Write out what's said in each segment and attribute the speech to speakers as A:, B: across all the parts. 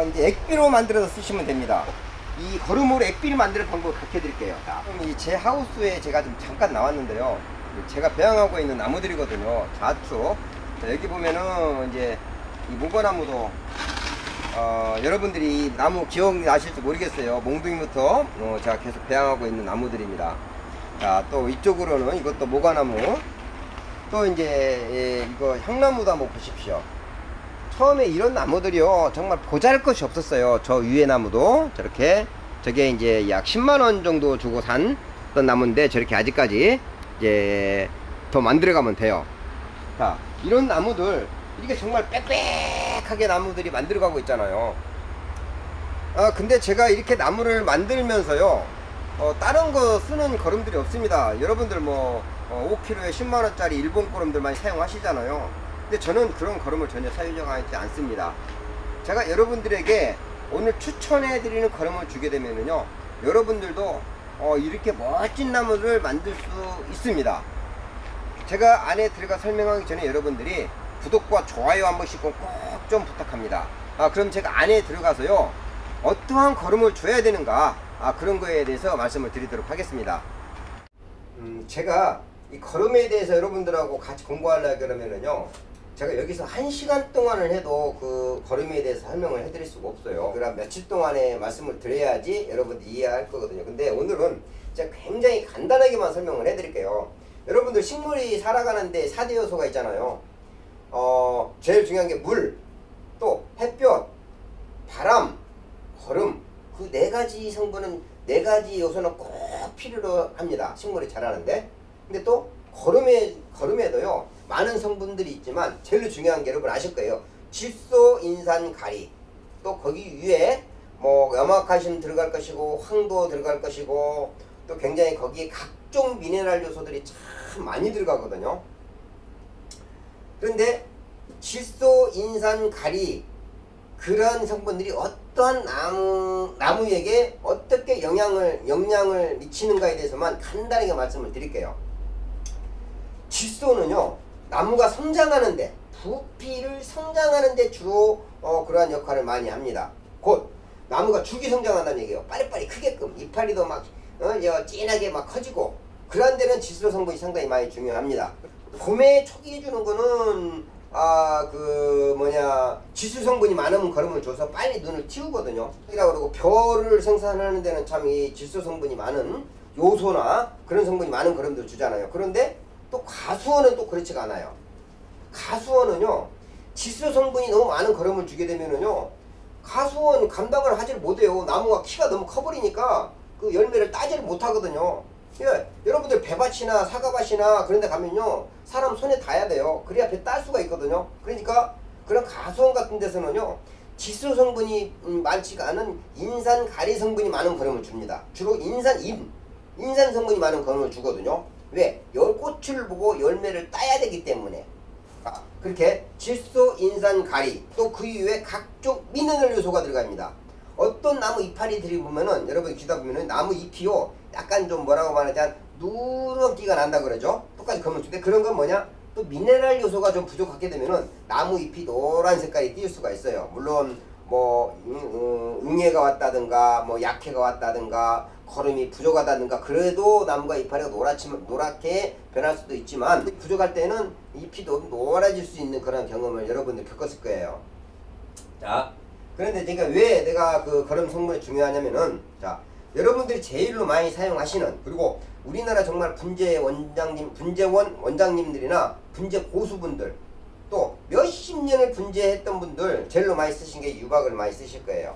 A: 이제 액비로 만들어서 쓰시면 됩니다. 이 거름으로 액비를 만드는 방법을 가르쳐 드릴게요. 이 제 하우스에 제가 좀 잠깐 나왔는데요. 제가 배양하고 있는 나무들이거든요. 좌측. 여기 보면은 이제 이 모과나무도 여러분들이 나무 기억나실지 모르겠어요. 몽둥이부터 제가 계속 배양하고 있는 나무들입니다. 자, 또 이쪽으로는 이것도 모과나무. 또 이제 이거 향나무도 한번 보십시오. 처음에 이런 나무들이요 정말 보잘것이 없었어요. 저 위에 나무도 저렇게, 저게 이제 약 10만원 정도 주고 산 어떤 나무인데 저렇게 아직까지 이제 더 만들어가면 돼요. 자, 이런 나무들, 이게 정말 빽빽하게 나무들이 만들어가고 있잖아요. 근데 제가 이렇게 나무를 만들면서요 다른 거 쓰는 거름들이 없습니다. 여러분들 뭐 5kg에 10만원짜리 일본 거름들 많이 사용하시잖아요. 근데 저는 그런 거름을 전혀 사용하지 않습니다. 제가 여러분들에게 오늘 추천해 드리는 거름을 주게 되면은요 여러분들도 이렇게 멋진 나무를 만들 수 있습니다. 제가 안에 들어가 설명하기 전에 여러분들이 구독과 좋아요 한 번씩 꼭 좀 부탁합니다. 그럼 제가 안에 들어가서요 어떠한 거름을 줘야 되는가 그런 거에 대해서 말씀을 드리도록 하겠습니다. 제가 이 거름에 대해서 여러분들하고 같이 공부하려고 그러면은요 제가 여기서 1시간 동안을 해도 그 거름에 대해서 설명을 해드릴 수가 없어요. 그럼 며칠 동안에 말씀을 드려야지 여러분들이 이해할 거거든요. 근데 오늘은 제가 굉장히 간단하게만 설명을 해드릴게요. 여러분들 식물이 살아가는데 4대 요소가 있잖아요. 제일 중요한 게 물, 또 햇볕, 바람, 거름. 그 4가지 성분은, 4가지 요소는 꼭 필요로 합니다. 식물이 자라는데. 근데 또 거름에도요 많은 성분들이 있지만 제일 중요한 게 여러분 아실 거예요. 질소, 인산, 가리. 또 거기 위에 뭐 염화칼슘 들어갈 것이고 황도 들어갈 것이고 또 굉장히 거기에 각종 미네랄 요소들이 참 많이 들어가거든요. 그런데 질소, 인산, 가리 그런 성분들이 어떠한 나무에게 어떻게 영향을 미치는가에 대해서만 간단하게 말씀을 드릴게요. 질소는요 나무가 성장하는데, 부피를 성장하는데 주로 그러한 역할을 많이 합니다. 곧 나무가 줄기 성장한다는 얘기예요. 빨리빨리 크게끔 이파리도 막 진하게 막 커지고 그러한 데는 질소 성분이 상당히 많이 중요합니다. 봄에 초기해 주는 거는 질소 성분이 많으면 거름을 줘서 빨리 눈을 틔우거든요. 그리고 벼를 생산하는 데는 참 이 질소 성분이 많은 요소나 그런 성분이 많은 거름들 주잖아요. 그런데 또 가수원은 또 그렇지가 않아요. 가수원은요 질소 성분이 너무 많은 거름을 주게 되면은요 가수원 감당을 하질 못해요. 나무가 키가 너무 커버리니까 그 열매를 따지를 못하거든요. 여러분들 배밭이나 사과밭이나 그런 데 가면요 사람 손에 닿아야 돼요. 그래야 배 딸 수가 있거든요. 그러니까 그런 가수원 같은 데서는요 질소 성분이 많지가 않은 인산, 가리 성분이 많은 거름을 줍니다. 주로 인산 성분이 많은 거름을 주거든요. 왜? 꽃을 보고 열매를 따야 되기 때문에. 그렇게 질소, 인산, 가리 또 그 이후에 각종 미네랄 요소가 들어갑니다. 어떤 나무 이파리들이 보면은 여러분이 기다 보면은 나무 잎이요 약간 좀 뭐라고 말하자면 누런기가 난다 그러죠. 똑같이 검은색인데 그런 건 뭐냐? 또 미네랄 요소가 좀 부족하게 되면은 나무 잎이 노란 색깔이 띄울 수가 있어요. 물론 뭐 응애가 왔다든가 뭐 약해가 왔다든가 거름이 부족하다든가 그래도 나무가 이파리가 노랗게 변할 수도 있지만 부족할 때는 잎이 노란해질 수 있는 그런 경험을 여러분들 겪었을 거예요. 자, 그런데 왜 내가 그 거름 성분이 중요하냐면은 자, 여러분들이 제일로 많이 사용하시는, 그리고 우리나라 정말 분재원 원장님들이나 분재 고수분들 또 몇십 년을 분재했던 분들 제일로 많이 쓰신 게 유박을 많이 쓰실 거예요.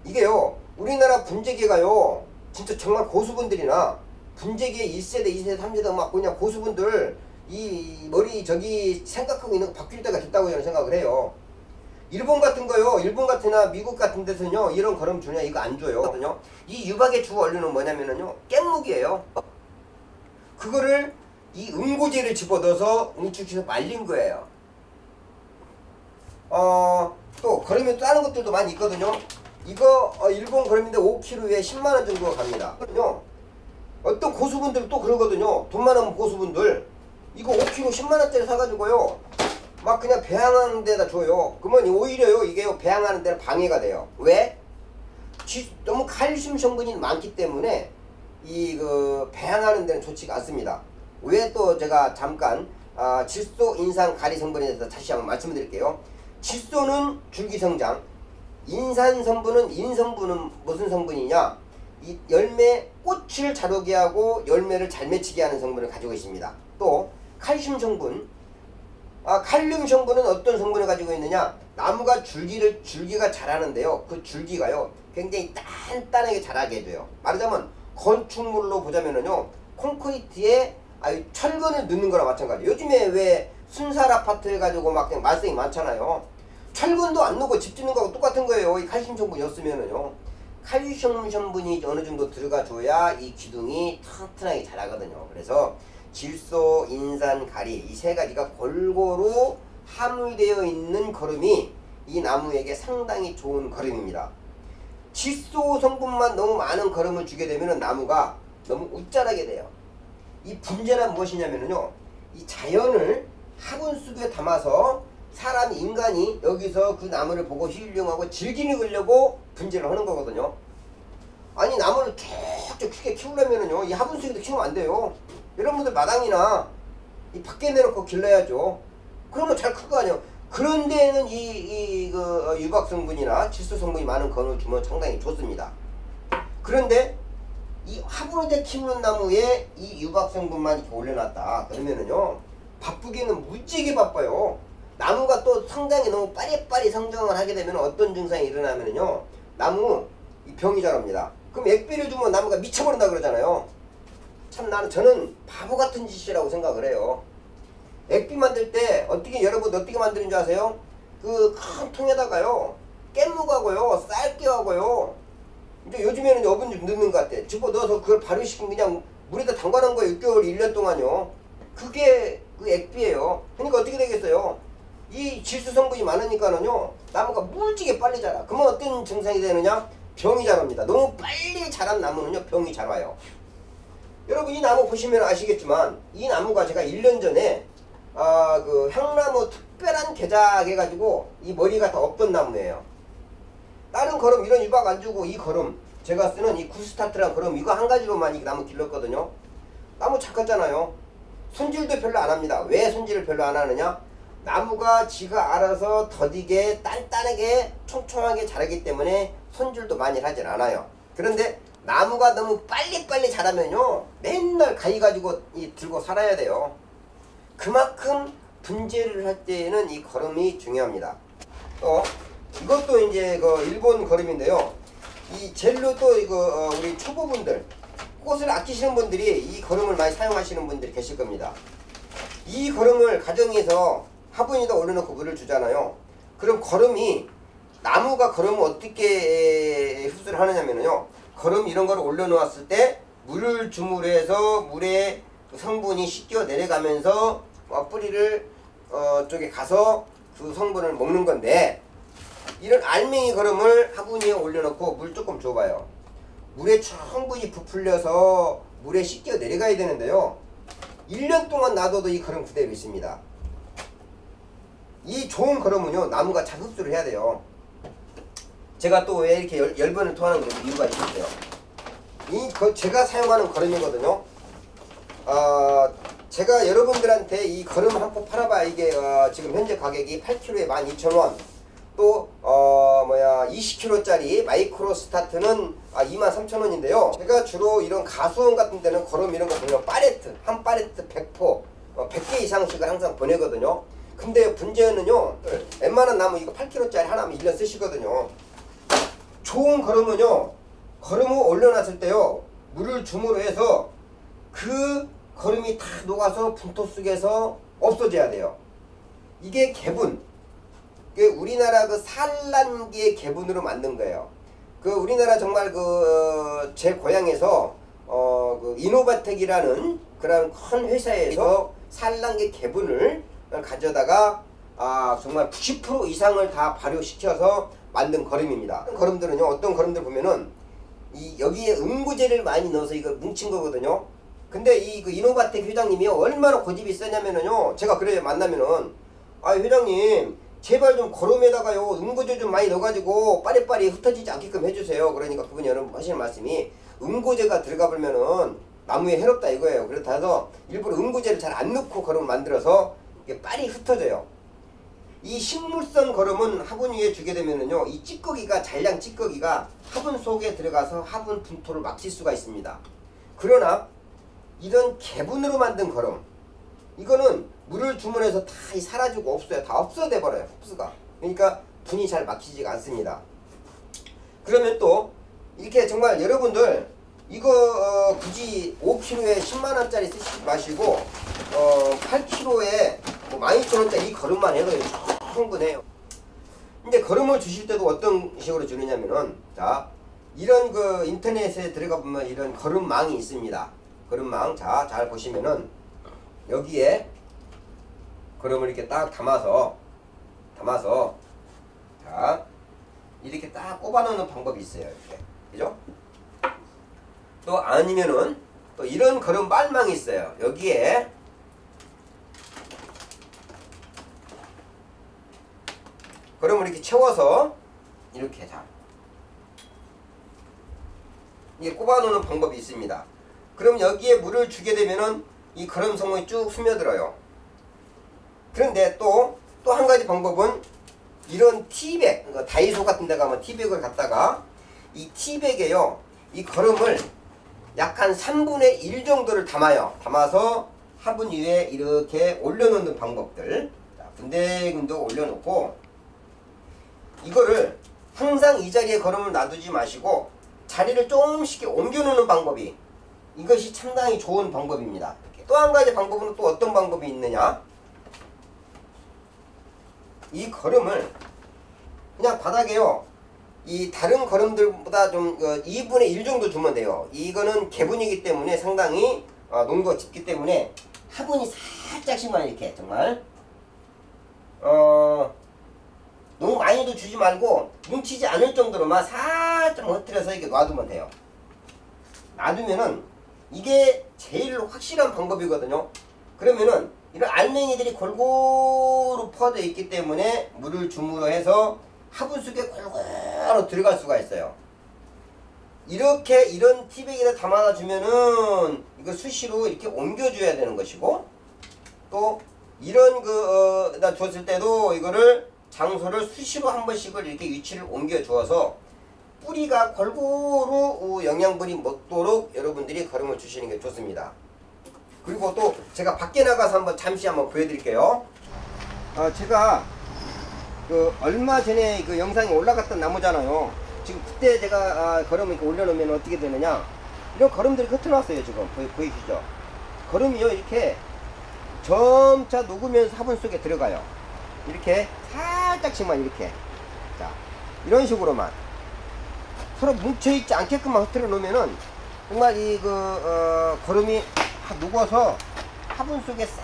A: 이게요 우리나라 분재계가요 진짜 정말 고수분들이나 분재계 1세대 2세대 3세대 막 그냥 고수분들 이 머리 저기 생각하고 있는 거 바뀔 때가 됐다고 저는 생각을 해요. 일본 같은 거요, 일본 같으나 미국 같은 데서는요 이런 거름 주냐 이거 안 줘요. 이 유박의 주 원료는 뭐냐면은요 깻묵이에요. 그거를 이 응고제를 집어넣어서 응축해서 말린 거예요. 또 거름이 또 다른 것들도 많이 있거든요. 이거 일본 거름인데 5kg에 10만원 정도가 갑니다. 어떤 고수분들 또 그러거든요. 돈 많은 고수분들 이거 5kg 10만원짜리 사가지고요 막 그냥 배양하는 데다 줘요. 그러면 오히려요 이게요 배양하는 데는 방해가 돼요. 왜? 너무 칼슘 성분이 많기 때문에 이 그 배양하는 데는 좋지가 않습니다. 왜 또 제가 잠깐 질소, 인산, 가리 성분에 대해서 다시 한번 말씀드릴게요. 질소는 줄기성장, 인산 성분은 무슨 성분이냐? 이 열매 꽃을 잘 오게 하고 열매를 잘 맺히게 하는 성분을 가지고 있습니다. 또 칼슘 성분, 칼륨 성분은 어떤 성분을 가지고 있느냐? 나무가 줄기가 자라는데요. 그 줄기가요 굉장히 단단하게 자라게 해줘요. 말하자면 건축물로 보자면은요 콘크리트에 철근을 넣는 거랑 마찬가지예요. 요즘에 왜 순살 아파트 해가지고 막 그냥 말썽이 많잖아요. 철근도 안 넣고 집 짓는 거하고 똑같은 거예요. 이 칼슘 성분이었으면은요. 칼슘 성분이 어느 정도 들어가줘야 이 기둥이 튼튼하게 자라거든요. 그래서 질소, 인산, 가리 이 세 가지가 골고루 함유되어 있는 거름이 이 나무에게 상당히 좋은 거름입니다. 질소 성분만 너무 많은 거름을 주게 되면 나무가 너무 웃자라게 돼요. 이 분재란 무엇이냐면요, 이 자연을 화분 속에 담아서 인간이 여기서 그 나무를 보고 힐링하고 즐기려고 분재를 하는 거거든요. 아니 나무를 쭉쭉 크게 키우려면요 이 화분 속에도 키우면 안 돼요. 여러분들 마당이나 이 밖에 내놓고 길러야죠. 그러면 잘 클 거 아니에요. 그런 데는 그 유박 성분이나 질소 성분이 많은 건을 주면 상당히 좋습니다. 그런데 이 화분에 키우는 나무에 이 유박 성분만 이렇게 올려놨다 그러면은요 바쁘기는 무지하게 바빠요. 나무가 또 성장이 너무 빠리빠리 성장을 하게 되면 어떤 증상이 일어나면은요 나무 병이 자랍니다. 그럼 액비를 주면 나무가 미쳐버린다 그러잖아요. 참 저는 바보 같은 짓이라고 생각을 해요. 액비 만들 때 여러분 어떻게 만드는 줄 아세요? 그 큰 통에다가요 깻묵하고요 쌀깨하고요 이제 요즘에는 여분 좀 넣는 것 같아. 집어넣어서 그걸 발효시키면 그냥 물에다 담가놓은 거예요. 6개월 1년 동안요. 그게 그 액비예요. 그러니까 어떻게 되겠어요? 이 질소 성분이 많으니까는요 나무가 무지개 빨리 자라. 그러면 어떤 증상이 되느냐? 병이 자랍니다. 너무 빨리 자란 나무는요 병이 잘 와요. 여러분 이 나무 보시면 아시겠지만 이 나무가 제가 1년 전에 그 향나무 특별한 개작 해가지고 이 머리가 다 없던 나무예요. 다른 거름 이런 유박 안 주고 이 거름 제가 쓰는 이 구스타트라는 거름 이거 한 가지로만 이 나무 길렀거든요. 나무 착하잖아요. 손질도 별로 안 합니다. 왜 손질을 별로 안 하느냐? 나무가 지가 알아서 더디게 단단하게 촘촘하게 자라기 때문에 손질도 많이 하진 않아요. 그런데 나무가 너무 빨리빨리 자라면요 맨날 가위 가지고 들고 살아야 돼요. 그만큼 분재를 할 때에는 이 거름이 중요합니다. 또 이것도 이제 그 일본 거름인데요. 이 젤로도 이거 우리 초보분들 꽃을 아끼시는 분들이 이 거름을 많이 사용하시는 분들이 계실 겁니다. 이 거름을 가정에서 화분에다 올려놓고 물을 주잖아요. 그럼 나무가 거름을 어떻게 흡수를 하느냐면요 거름 이런 거를 올려놓았을 때 물을 줌으로 해서 물의 성분이 씻겨 내려가면서 뿌리를 쪽에 가서 그 성분을 먹는 건데, 이런 알맹이 거름을 화분 위에 올려놓고 물 조금 줘봐요. 물에 충분히 부풀려서 물에 씻겨 내려가야 되는데요 1년 동안 놔둬도 이 거름 그대로 있습니다. 이 좋은 거름은요 나무가 잘 흡수를 해야 돼요. 제가 또 왜 이렇게 열번을 토하는 게 이유가 있었어요. 제가 사용하는 거름이거든요. 제가 여러분들한테 이 거름 한 포 팔아봐야 이게 지금 현재 가격이 8kg에 12,000원, 또 20kg짜리 마이크로 스타트는 23,000원인데요 제가 주로 이런 가수원 같은 데는 거름 이런 거 보면 한 팔레트 100포 100개 이상씩을 항상 보내거든요. 근데 문제는요 웬만한 나무 이거 8kg짜리 하나면 1년 쓰시거든요. 좋은 거름은요 거름을 올려놨을 때요 물을 줌으로 해서 그 거름이 다 녹아서 분토 속에서 없어져야 돼요. 이게 개분, 우리나라 그 산란기의 개분으로 만든 거예요. 우리나라 정말 제 고향에서 그 이노바텍이라는 그런 큰 회사에서 산란기 개분을 가져다가 정말 90% 이상을 다 발효시켜서 만든 거름입니다. 거름들은요 어떤 거름들 보면은 여기에 응고제를 많이 넣어서 이거 뭉친 거거든요. 근데 그 이노바텍 회장님이 얼마나 고집이 세냐면은요 제가 그래요 만나면은 아 회장님 제발 좀 거름에다가요 응고제 좀 많이 넣어가지고 빠리빠리 흩어지지 않게끔 해주세요. 그러니까 그분이 여러분 하시는 말씀이 응고제가 들어가 버리면은 나무에 해롭다 이거예요. 그래서 일부러 응고제를 잘 안 넣고 거름을 만들어서 이게 빨리 흩어져요. 이 식물성 거름은 화분 위에 주게 되면은요 이 찌꺼기가 잔량 찌꺼기가 화분 속에 들어가서 화분 분토를 막힐 수가 있습니다. 그러나 이런 개분으로 만든 거름 이거는 물을 주문해서 다 사라지고 없어요. 다 없어져 버려요. 흡수가. 그러니까 분이 잘 막히지가 않습니다. 그러면 또 이렇게 정말 여러분들 이거 굳이 5kg에 10만원짜리 쓰시지 마시고 8kg에 뭐 12,000원짜리 이 거름만 해도 충분해요. 근데 거름을 주실 때도 어떤 식으로 주느냐면은 자 이런 그 인터넷에 들어가 보면 이런 거름망이 있습니다. 거름망 자 잘 보시면은 여기에 거름을 이렇게 딱 담아서 자 이렇게 딱 꼽아 놓는 방법이 있어요. 이렇게 그죠? 또 아니면은 또 이런 거름 빨망이 있어요. 여기에 거름을 이렇게 채워서 이렇게 자 이게 꼽아 놓는 방법이 있습니다. 그럼 여기에 물을 주게 되면은 이 거름 성분이 쭉 스며들어요. 그런데 또 한 가지 방법은 이런 티백, 그러니까 다이소 같은 데 가면 티백을 갖다가 이 티백에요 이 거름을 약 한 3분의 1 정도를 담아서 화분 위에 이렇게 올려놓는 방법들. 자, 군데군데 올려놓고 이거를 항상 이 자리에 거름을 놔두지 마시고 자리를 조금씩 옮겨놓는 방법이 이것이 상당히 좋은 방법입니다. 또 한 가지 방법은 또 어떤 방법이 있느냐, 이 거름을 그냥 바닥에요 이 다른 거름들보다 좀 2분의 1 정도 주면 돼요. 이거는 개분이기 때문에 상당히 농도가 짙기 때문에 화분이 살짝씩만 이렇게 정말 너무 많이도 주지 말고 뭉치지 않을 정도로만 살짝 흐트려서 이렇게 놔두면 돼요. 놔두면은 이게 제일 확실한 방법이거든요. 그러면은 이런 알맹이들이 골고루 퍼져 있기 때문에 물을 줌으로 해서 화분 속에 골고루 들어갈 수가 있어요. 이렇게 이런 티백에다 담아다 주면은 이거 수시로 이렇게 옮겨줘야 되는 것이고, 또 이런 다 줬을 때도 이거를 장소를 수시로 한 번씩을 이렇게 위치를 옮겨 주어서 뿌리가 골고루 영양분이 먹도록 여러분들이 거름을 주시는 게 좋습니다. 그리고 또 제가 밖에 나가서 잠시 한번 보여드릴게요. 제가 얼마 전에 그 영상이 올라갔던 나무잖아요. 지금 그때 제가 거름을 이렇게 올려놓으면 어떻게 되느냐, 이런 거름들이 흩어놨어요. 지금 보이시죠? 거름이요 이렇게 점차 녹으면서 화분 속에 들어가요. 이렇게 살짝씩만 이렇게, 자 이런 식으로만 서로 뭉쳐있지 않게끔만 흐트려 놓으면은 정말 이 거름이 녹아서 화분 속에 싹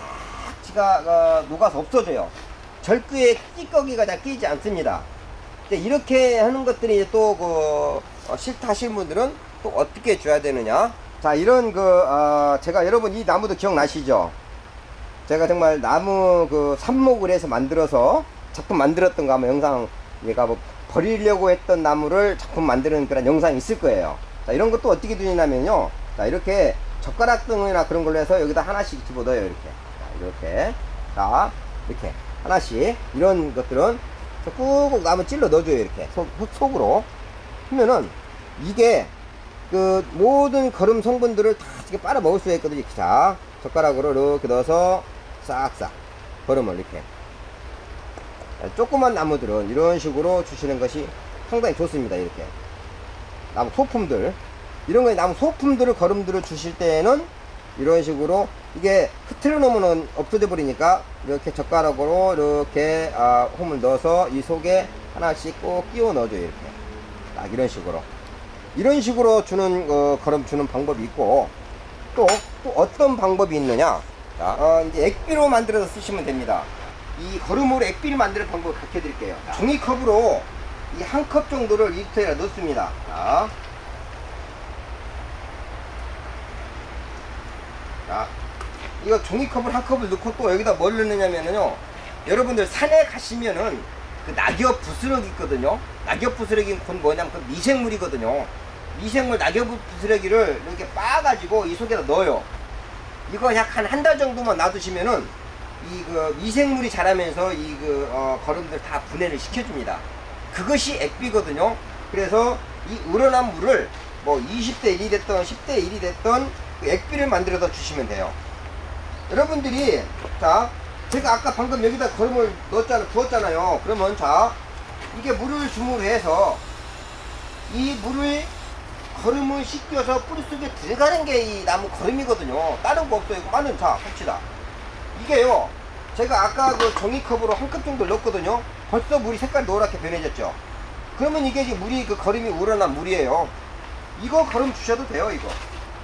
A: 지가 녹아서 없어져요. 절구에 찌꺼기가 다 끼지 않습니다. 이렇게 하는 것들이 또 싫다 하시는 분들은 또 어떻게 줘야 되느냐. 자, 이런 제가 여러분 이 나무도 기억나시죠? 제가 정말 나무 삽목을 해서 만들어서 작품 만들었던 거 아마 영상, 얘가 버리려고 했던 나무를 작품 만드는 그런 영상이 있을 거예요. 자, 이런 것도 어떻게 두냐면요, 자 이렇게 젓가락 등이나 그런 걸로 해서 여기다 하나씩 집어넣어요. 이렇게 자 이렇게 하나씩, 이런 것들은 꾹꾹 나무 찔러 넣어줘요. 이렇게 속으로 하면은 이게 모든 거름 성분들을 다 이렇게 빨아 먹을 수가 있거든요. 자, 젓가락으로 이렇게 넣어서 싹싹 거름을 이렇게, 조그만 나무들은 이런 식으로 주시는 것이 상당히 좋습니다. 이렇게 나무 소품들, 이런 거에 나무 소품들을 거름들을 주실 때는 이런 식으로, 이게 흐트려 놓으면 없어져 버리니까 이렇게 젓가락으로 이렇게 홈을 넣어서 이 속에 하나씩 꼭 끼워 넣어줘요. 이렇게 딱 이런 식으로 주는 거름 주는 방법이 있고, 또 어떤 방법이 있느냐, 자, 이제 액비로 만들어서 쓰시면 됩니다. 이 거름으로 액비를 만드는 방법을 가르쳐 드릴게요. 종이컵으로 이 한 컵 정도를 리터에 넣습니다. 자, 이거 종이컵을 한 컵을 넣고 또 여기다 뭘 넣느냐면요, 여러분들 산에 가시면은 그 낙엽 부스러기 있거든요. 낙엽 부스러기는 곧 뭐냐면 그 미생물이거든요. 미생물 낙엽 부스러기를 이렇게 빻아가지고 이 속에다 넣어요. 이거 약 한 달 정도만 놔두시면은 이 그 미생물이 자라면서 이 거름들 다 분해를 시켜줍니다. 그것이 액비거든요. 그래서 이 우러난 물을 뭐 20대 1이 됐던 10대 1이 됐던 그 액비를 만들어서 주시면 돼요. 여러분들이 자 제가 아까 방금 여기다 거름을 부었잖아요. 그러면 자 이게 물을 주무로 해서 이 물을 거름을 씻겨서 뿌리 속에 들어가는 게 이 나무 거름이거든요. 다른 거 없어요. 이거 자 봅시다. 이게요 제가 아까 그 종이컵으로 한 컵 정도 넣었거든요. 벌써 물이 색깔 노랗게 변해졌죠. 그러면 이게 지금 물이 그 거름이 우러난 물이에요. 이거 거름 주셔도 돼요. 이거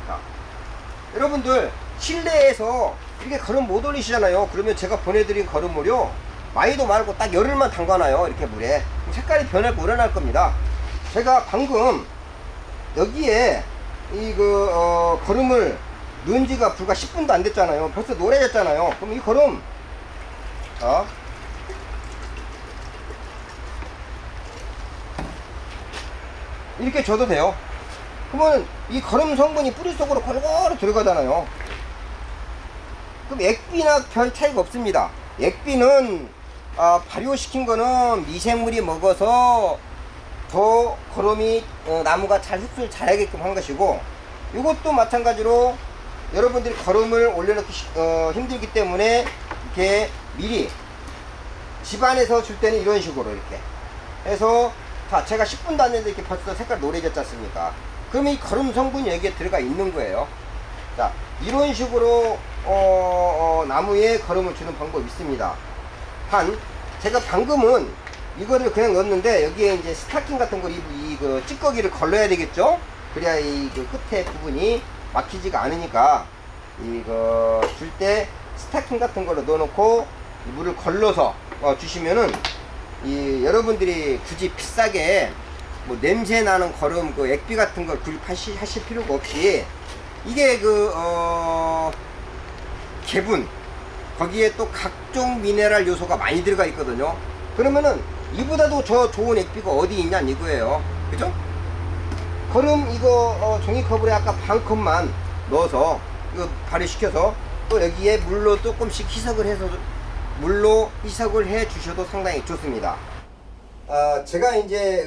A: 자, 여러분들 실내에서 이렇게 거름 못 올리시잖아요. 그러면 제가 보내드린 거름물요 많이도 말고 딱 열흘만 담가놔요. 이렇게 물에 색깔이 변하고 우러날 겁니다. 제가 방금 여기에 이 거름을 넣은 지가 불과 10분도 안 됐잖아요. 벌써 노래졌잖아요. 그럼 이 거름 이렇게 줘도 돼요. 그러면 이 거름 성분이 뿌리 속으로 골고루 들어가잖아요. 그럼 액비나 별 차이가 없습니다. 액비는 발효시킨 거는 미생물이 먹어서 더 거름이 나무가 잘 흡수를 잘하게끔 한 것이고, 이것도 마찬가지로 여러분들이 거름을 올려놓기 힘들기 때문에 이렇게 미리 집안에서 줄 때는 이런 식으로 이렇게 해서 자 제가 10분도 안 됐는데 이렇게 벌써 색깔 노래졌지 않습니까? 그러면 이 거름 성분이 여기에 들어가 있는 거예요. 자 이런 식으로 나무에 거름을 주는 방법이 있습니다. 제가 방금은 이거를 그냥 넣었는데 여기에 이제 스타킹 같은 걸 그 찌꺼기를 걸러야 되겠죠? 그래야 이 그 끝에 부분이 막히지가 않으니까 이거 줄 때 스타킹 같은 걸로 넣어놓고 물을 걸러서 주시면은 이 여러분들이 굳이 비싸게 뭐 냄새 나는 거름 그 액비 같은 걸 구입하실 필요가 없이 이게 개분 거기에 또 각종 미네랄 요소가 많이 들어가 있거든요. 그러면은 이보다도 저 좋은 액비가 어디 있냐 이거예요. 그죠? 거름 이거 종이컵으로 아까 반 컵만 넣어서 이거 발효시켜서 또 여기에 물로 조금씩 희석을 해서 물로 희석을 해 주셔도 상당히 좋습니다. 제가 이제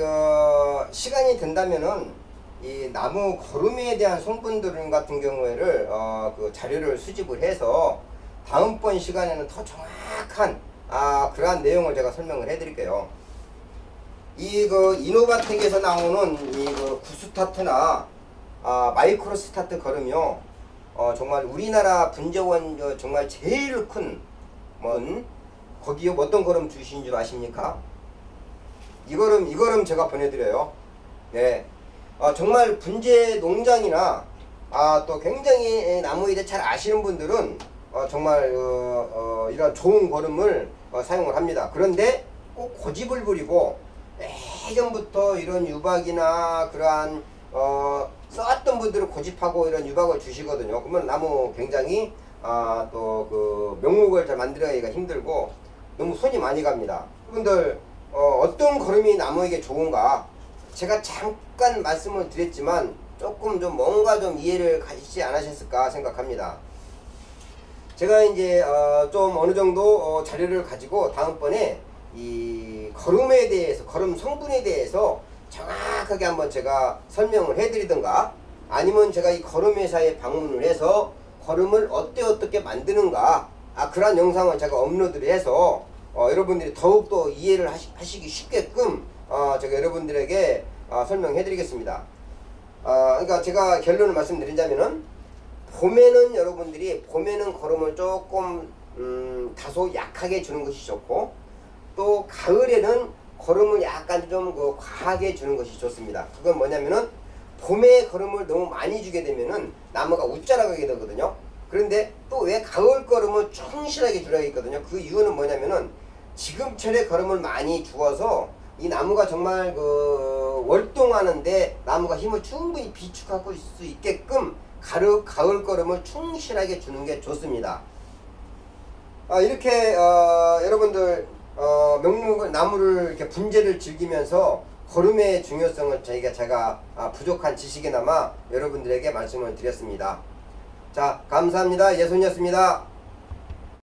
A: 시간이 된다면은 이 나무 거름에 대한 성분들 같은 경우에를 그 자료를 수집을 해서 다음번 시간에는 더 정확한 그러한 내용을 제가 설명을 해 드릴게요. 이 이노바텍에서 나오는 이 구스타트나 마이크로 스타트 거름이요 정말 우리나라 분재원 정말 제일 큰 거기요 어떤 거름 주신 줄 아십니까? 이 거름 제가 보내드려요. 네, 정말 분재 농장이나 또 굉장히 나무에 대해 잘 아시는 분들은 정말 이런 좋은 거름을 사용을 합니다. 그런데 꼭 고집을 부리고 예전부터 이런 유박이나 그러한 써왔던 분들은 고집하고 이런 유박을 주시거든요. 그러면 나무 굉장히 또 그 명목을 잘 만들어가기가 힘들고 너무 손이 많이 갑니다. 여러분들 어떤 거름이 나무에게 좋은가 제가 잠깐 말씀을 드렸지만 조금 좀 뭔가 좀 이해를 가지지 않으셨을까 생각합니다. 제가 이제 좀 어느 정도 자료를 가지고 다음번에 이 거름에 대해서 거름 성분에 대해서 정확하게 한번 제가 설명을 해드리든가 아니면 제가 이 거름 회사에 방문을 해서 거름을 어떻게 만드는가 그런 영상을 제가 업로드를 해서 여러분들이 더욱더 이해를 하시기 쉽게끔 제가 여러분들에게 설명해 드리겠습니다. 그러니까 제가 결론을 말씀드리자면은 봄에는 여러분들이 거름을 조금 다소 약하게 주는 것이 좋고 또 가을에는 거름을 약간 좀 과하게 주는 것이 좋습니다. 그건 뭐냐면은 봄에 거름을 너무 많이 주게 되면은 나무가 웃자라가게 되거든요. 그런데 또 왜 가을 거름을 충실하게 주라고 했거든요. 그 이유는 뭐냐면은 지금철에 거름을 많이 주어서 이 나무가 정말 월동하는데 나무가 힘을 충분히 비축할 수 있게끔 가을 거름을 충실하게 주는 게 좋습니다. 이렇게 여러분들 명목을 나무를 이렇게 분재를 즐기면서 거름의 중요성을 제가 부족한 지식이나마 여러분들에게 말씀을 드렸습니다. 자, 감사합니다. 예손이었습니다.